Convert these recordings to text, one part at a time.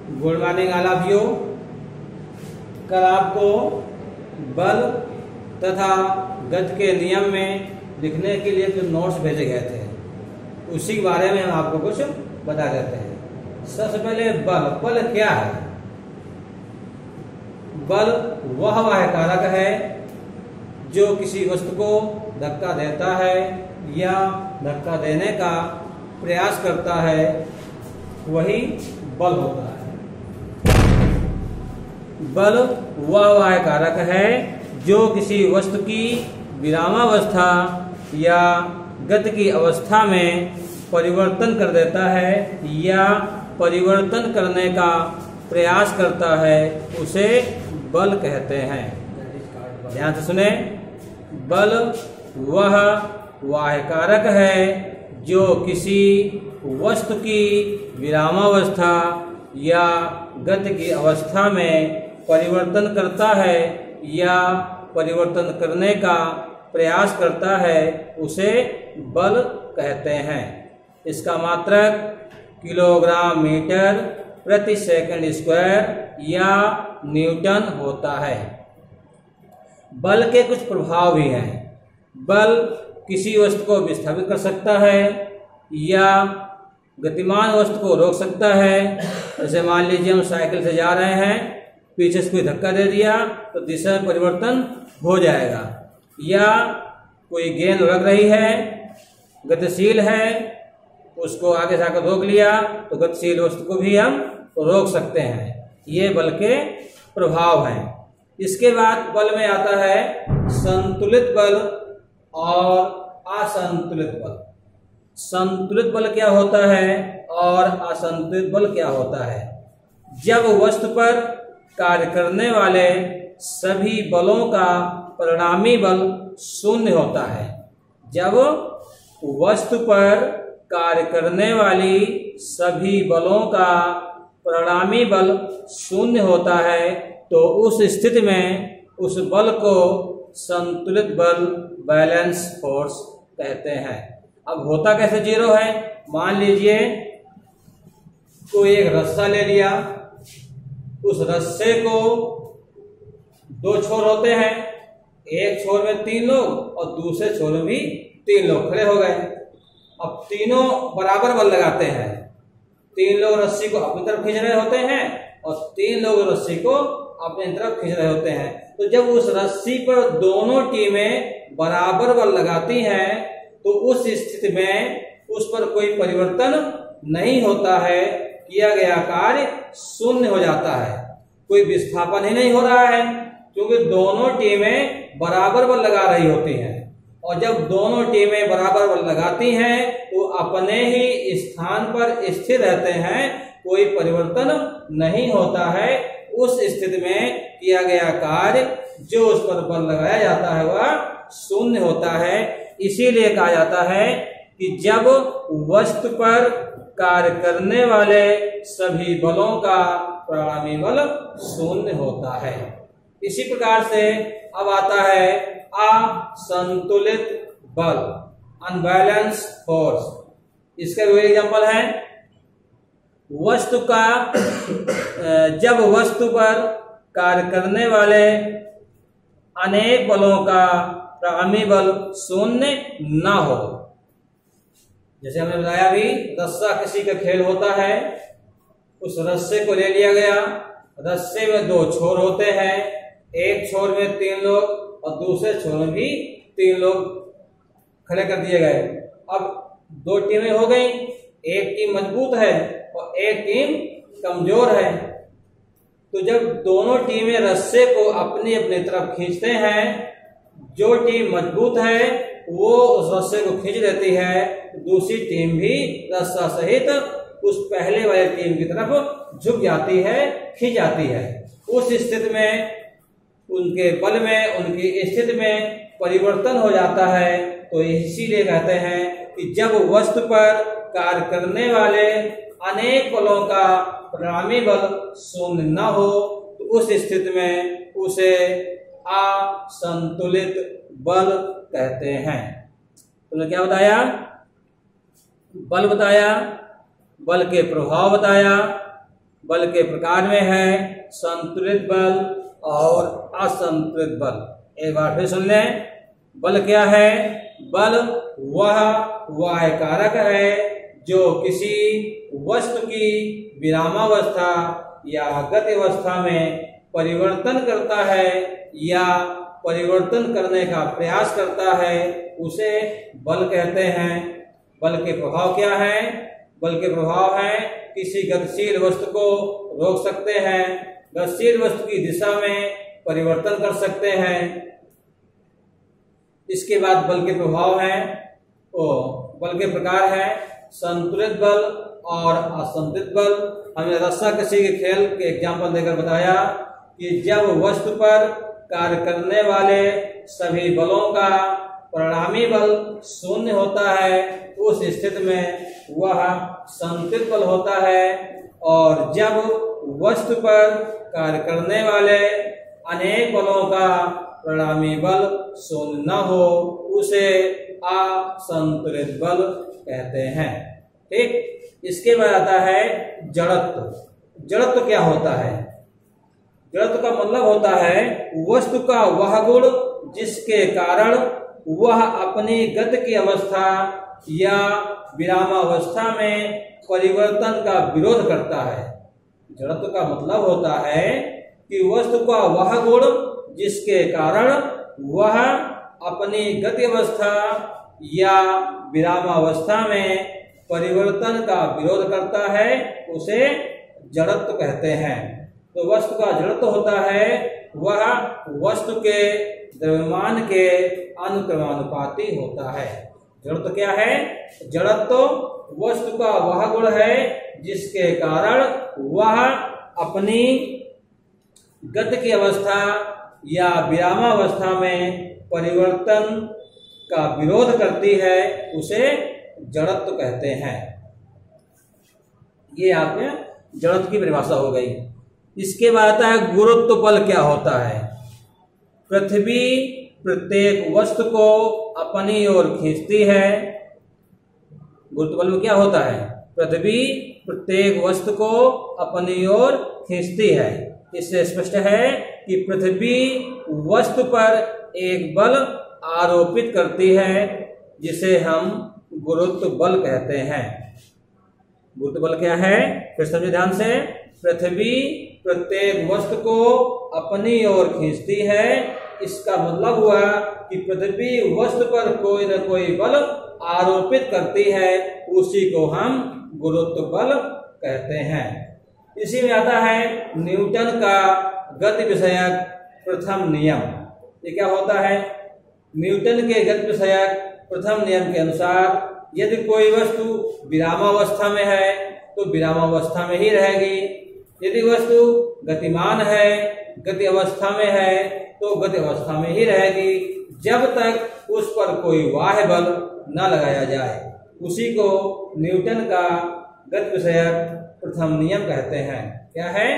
Good morning all of you. कल आपको बल तथा गति के नियम में लिखने के लिए जो नोट्स भेजे गए थे उसी के बारे में हम आपको कुछ बता देते हैं। सबसे पहले बल क्या है? बल वह कारक है जो किसी वस्तु को धक्का देता है या धक्का देने का प्रयास करता है, वही बल होता है। बल वह कारक है जो किसी वस्तु की विरामावस्था या गति की अवस्था में परिवर्तन कर देता है या परिवर्तन करने का प्रयास करता है, उसे बल कहते हैं। ध्यान से सुने, बल वह कारक है जो किसी वस्तु की विरामावस्था या गति की अवस्था में परिवर्तन करता है या परिवर्तन करने का प्रयास करता है, उसे बल कहते हैं। इसका मात्रक किलोग्राम मीटर प्रति सेकंड स्क्वायर या न्यूटन होता है। बल के कुछ प्रभाव भी हैं। बल किसी वस्तु को विस्थापित कर सकता है या गतिमान वस्तु को रोक सकता है। जैसे मान लीजिए हम साइकिल से जा रहे हैं, पीछे से कोई धक्का दे दिया तो दिशा में परिवर्तन हो जाएगा, या कोई गेंद लग रही है, गतिशील है, उसको आगे से आकर रोक लिया तो गतिशील वस्तु को भी हम रोक सकते हैं। ये बल के प्रभाव हैं। इसके बाद बल में आता है संतुलित बल और असंतुलित बल। संतुलित बल क्या होता है और असंतुलित बल क्या होता है? जब वस्तु पर कार्य करने वाले सभी बलों का परिणामी बल शून्य होता है। जब वस्तु पर कार्य करने वाली सभी बलों का परिणामी बल शून्य होता है तो उस स्थिति में उस बल को संतुलित बल, बैलेंस फोर्स कहते हैं। अब होता कैसे जीरो है? मान लीजिए कोई एक रस्सा ले लिया, उस रस्से को दो छोर होते हैं, एक छोर में 3 लोग और दूसरे छोर में भी 3 लोग खड़े हो गए। अब तीनों बराबर बल लगाते हैं। 3 लोग रस्सी को अपनी तरफ खींच रहे होते हैं और 3 लोग रस्सी को अपनी तरफ खींच रहे होते हैं। तो जब उस रस्सी पर दोनों टीमें बराबर बल लगाती हैं तो उस स्थिति में उस पर कोई परिवर्तन नहीं होता है, किया गया कार्य शून्य हो जाता है, कोई विस्थापन ही नहीं हो रहा है, क्योंकि दोनों टीमें बराबर बल लगा रही होती हैं। और जब दोनों टीमें बराबर बल लगाती हैं तो अपने ही स्थान पर स्थिर रहते हैं, कोई परिवर्तन नहीं होता है। उस स्थिति में किया गया कार्य जो उस पर बल लगाया जाता है वह शून्य होता है। इसीलिए कहा जाता है कि जब वस्तु पर कार्य करने वाले सभी बलों का परिणामी बल शून्य होता है। इसी प्रकार से अब आता है असंतुलित बल, अनबैलेंस फोर्स। इसका दो एग्जांपल है। जब वस्तु पर कार्य करने वाले अनेक बलों का परिणामी बल शून्य न हो। जैसे हमने बताया भी, रस्सा किसी का खेल होता है, उस रस्से को ले लिया गया, रस्से में 2 छोर होते हैं, एक छोर में 3 लोग और दूसरे छोर में भी 3 लोग खड़े कर दिए गए। अब 2 टीमें हो गई, एक टीम मजबूत है और एक टीम कमजोर है। तो जब दोनों टीमें रस्से को अपनी अपनी तरफ खींचते हैं, जो टीम मजबूत है वो उस रस्से को खींच लेती है, दूसरी टीम भी रस्सा सहित उस पहले वाली टीम की तरफ झुक जाती है, खींच जाती है। उस स्थिति में उनके बल में, उनकी स्थिति में परिवर्तन हो जाता है। तो इसीलिए कहते हैं कि जब वस्तु पर कार्य करने वाले अनेक बलों का परिणामी बल शून्य न हो तो उस स्थिति में उसे असंतुलित बल कहते हैं। तुमने क्या बताया? बल बताया, बल के प्रभाव बताया, बल के प्रकार में है संतुलित बल और असंतुलित बल। एक बार फिर सुन लें, बल क्या है? बल वह वाह्य कारक है जो किसी वस्तु की विरामावस्था या गति अवस्था में परिवर्तन करता है या परिवर्तन करने का प्रयास करता है, उसे बल कहते हैं। बल के प्रभाव क्या है? बल के प्रभाव है किसी गतिशील वस्तु को रोक सकते हैं, गतिशील वस्तु की दिशा में परिवर्तन कर सकते हैं। इसके बाद बल के प्रभाव है बल के प्रकार है संतुलित बल और असंतुलित बल। हमने रस्साकशी के खेल के एग्जाम्पल देकर बताया कि जब वस्तु पर कार्य करने वाले सभी बलों का परिणामी बल शून्य होता है, उस स्थिति में वह संतुलित बल होता है, और जब वस्तु पर कार्य करने वाले अनेक बलों का परिणामी बल शून्य न हो, उसे असंतुलित बल कहते हैं। ठीक, इसके बाद आता है जड़त्व। जड़त्व क्या होता है? जड़त्व का मतलब होता है वस्तु का वह गुण जिसके कारण वह अपनी गति की अवस्था या विरामावस्था में परिवर्तन का विरोध करता है। जड़त्व का मतलब होता है कि वस्तु का वह गुण जिसके कारण वह अपनी गति अवस्था या विरामावस्था में परिवर्तन का विरोध करता है, उसे जड़त्व कहते हैं। तो वस्तु का जड़त्व होता है वह वस्तु के द्रव्यमान के अनुक्रमानुपाती होता है। जड़त्व क्या है? जड़त्व वस्तु का वह गुण है जिसके कारण वह अपनी गति की अवस्था या विरामावस्था में परिवर्तन का विरोध करती है, उसे जड़त्व कहते हैं। ये आपने जड़त्व की परिभाषा हो गई। इसके बाद आता है गुरुत्व बल क्या होता है? पृथ्वी प्रत्येक वस्तु को अपनी ओर खींचती है। गुरुत्व बल में क्या होता है? पृथ्वी प्रत्येक वस्तु को अपनी ओर खींचती है। इससे स्पष्ट है कि पृथ्वी वस्तु पर एक बल आरोपित करती है जिसे हम गुरुत्व बल कहते हैं। गुरुत्व बल क्या है? फिर समझे ध्यान से। पृथ्वी प्रत्येक वस्तु को अपनी ओर खींचती है, इसका मतलब हुआ कि पृथ्वी वस्तु पर कोई न कोई बल आरोपित करती है, उसी को हम गुरुत्व बल कहते हैं। इसी में आता है न्यूटन का गति विषयक प्रथम नियम। ये क्या होता है? न्यूटन के गति विषयक प्रथम नियम के अनुसार यदि कोई वस्तु विरामावस्था में है तो विरामावस्था में ही रहेगी, यदि वस्तु गतिमान है, गति अवस्था में है तो गति अवस्था में ही रहेगी, जब तक उस पर कोई बाह्य बल न लगाया जाए। उसी को न्यूटन का गति विषयक प्रथम नियम कहते हैं। क्या है?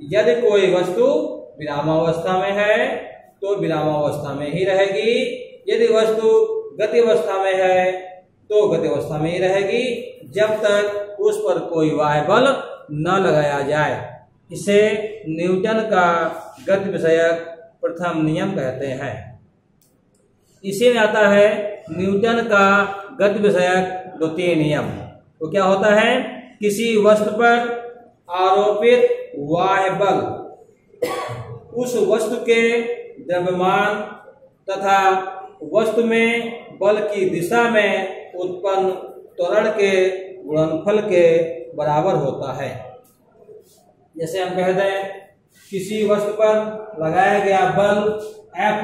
यदि कोई वस्तु विरामावस्था में है तो विरामावस्था में ही रहेगी, यदि वस्तु गति अवस्था में है तो गति अवस्था में ही रहेगी, जब तक उस पर कोई बाह्य बल न लगाया जाए। इसे न्यूटन का गति विषयक प्रथम नियम कहते हैं। इसी में आता है न्यूटन का गति विषयक द्वितीय नियम। तो क्या होता है? किसी वस्तु पर आरोपित बाह्य बल उस वस्तु के द्रव्यमान तथा वस्तु में बल की दिशा में उत्पन्न त्वरण के गुणनफल के बराबर होता है। जैसे हम कह दें किसी वस्तु पर लगाया गया बल F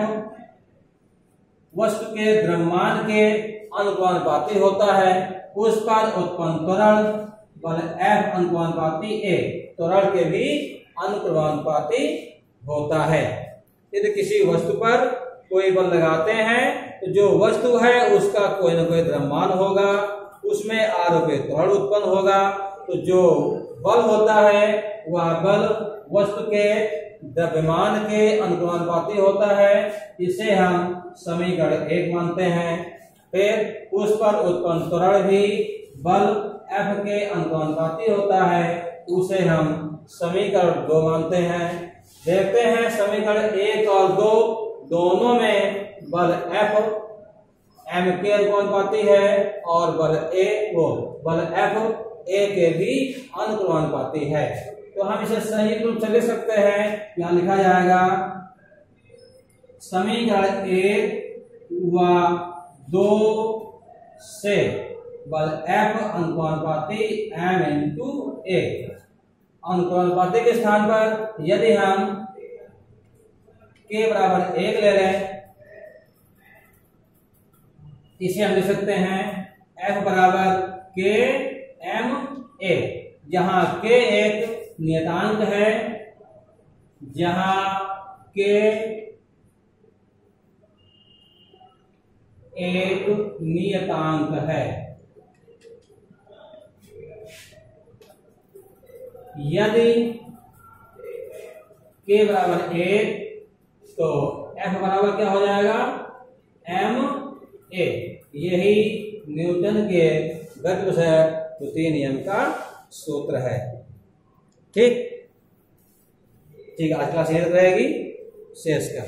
वस्तु के द्रव्यमान के अनुपाती होता है, उस पर उत्पन्न त्वरण बल F अनुपाती A त्वरण के भी अनुपाती होता है। यदि किसी वस्तु पर कोई बल लगाते हैं तो जो वस्तु है उसका कोई न कोई द्रव्यमान होगा, उसमें आरोपित त्वरण उत्पन्न होगा, तो जो बल होता है वह बल वस्तु के द्रव्यमान के अनुपाती होता है। इसे हम समीकरण 1 मानते हैं। फिर उस पर उत्पन्न त्वरण भी बल F के अनुपाती होता है, उसे हम समीकरण 2 मानते हैं। देखते हैं समीकरण 1 और 2 दोनों में बल F m के अनुपाती है और बल F a के भी अनुपाती है। तो हम इसे संयुक्त रूप से लिख सकते हैं। यहाँ लिखा जाएगा समीकरण 1 व 2 से बल F अनुपाती m इंटू a। अनुपाती के स्थान पर यदि हम k बराबर 1 ले लें, इसे हम लिख सकते हैं F बराबर k m a, जहां k एक नियतांक है, जहां k एक नियतांक है। यदि k बराबर 1 तो F बराबर क्या हो जाएगा m a। यही न्यूटन के गति विषय द्वितीय नियम का सूत्र है। ठीक, आज क्लास यही रहेगी। शेष कर